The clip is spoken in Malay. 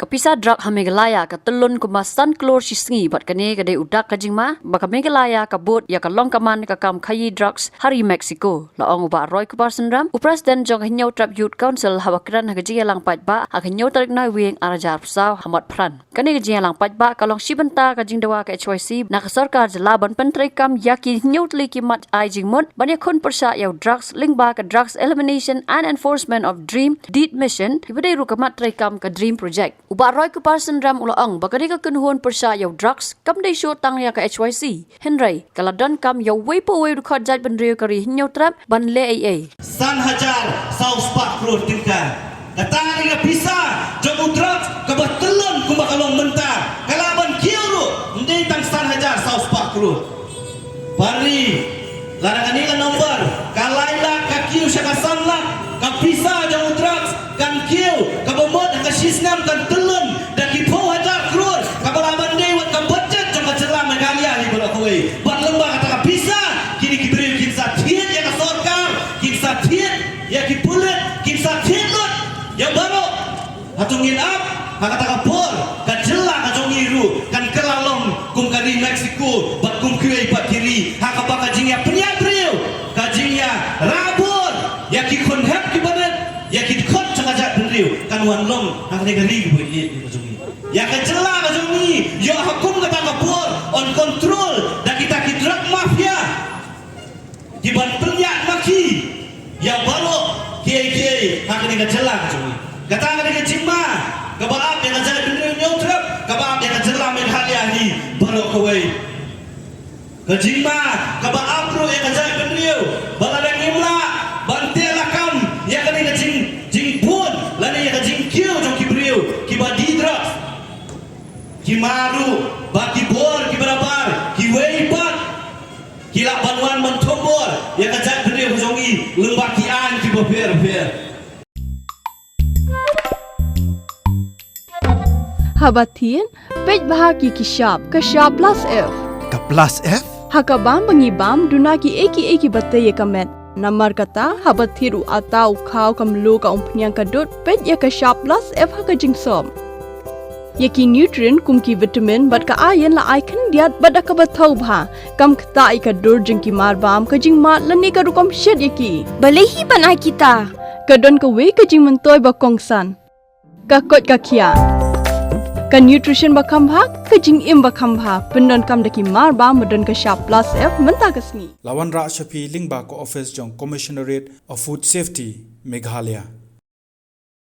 kapisa drug ha Meghalaya ka telun kumasan klor sisngi bat kane kade udak ka jingma ba ka Meghalaya ka bot ya ka longkaman ka kam khayi drugs hari Mexico la ong ba Roy Kuparsan Ram President jong hinyau trap youth council hawakran ha ji lang pat ba ha hinyau tarik na wing arajar saw hamat pran kane ji lang pat ba ka long sibenta ka jingdawa ka HYC na ka sarkar jalaban pentrai kam yaki hinyau tliki mat ai jingmon banya khun persa yaw drugs lingba ka drugs elimination and enforcement of dream deed mission ibadai ru ka mat trai kam ka dream project uba Roy Kuparsan Ram ulaang bakari ka kunhuan persa yaw drugs kam dai show tang ya ka HYC Henry kaladan kam yaw way po way rukhad jaj bandrio kari hinyau trap ban le ai San hajar saus pak crore tingka katari ka pisa jom drugs ka batelon kumakalong menta kalaban kiyo hindi tang san hajar saus pak crore bari larang kanila nomor kalayla ka kiyo siya kasanlak ka pisa jom drugs kan kiyo ka bumod ka sisnam kan telon dan kipo hajar crore ka balaban dewat ka budget jom ka celam Meghalaya ni bola kowe bat lembah kata ka pisa kini kiberi kinsa tiet ya ka sorkar kinsa tiet ya ki pulet kinsa tiet lot ya baru hatungin up kata ka por ka jela ka jongiru kan kelalong kum kari Mexico bat kum kue bat kiri ha ka baka jingya pria brio ka jingya rabur ya ki kon hep ki badet ya ki kon cakajak brio kan wan long ha ka negari bu ye ka jongi ya ka jela ka jongi yo hukum kata ka por on control da kita ki drug mafia di ban penyak maki ya baru kiai ha ka negari jela ka jongi kata ka negari jingma kabaab yang ajak bendera nyautrap kabaab yang jela Meghalaya ni baru kowe kejingma kabaab pro yang ajak bendera baladang imla bante lakam yang kini kejing pun lani yang kejing kiu jong kibriu kibadi drugs kimaru baki bor kibarabar kiweipat kilak banuan mentombor yang ajak bendera jongi lembah kian kibofer Habatin, pej bahagi kishap, kashap plus F. Ka plus F? Hakabam bangibam dunaki eki batay kamet. Namar kata habathiru atau kau kamlu ka umpnyang kadut pej ya kashap plus F hakajing som. Yaki nutrient kumki vitamin bat ka ayan la icon diat bat akabatau bha kam kta ikadur jengki marbam kajing mat lani ka rukom shed yaki. Balehi banai kita. Kadon ka we kajing mentoy bakongsan. Kakot kakia. Kan nutrition bakam bha kajing im bakam bha pendon kam daki marba medon ka sharp plus F menta kasni Lawan Ra Shafi Lingba ko office jong Commissionerate of Food Safety Meghalaya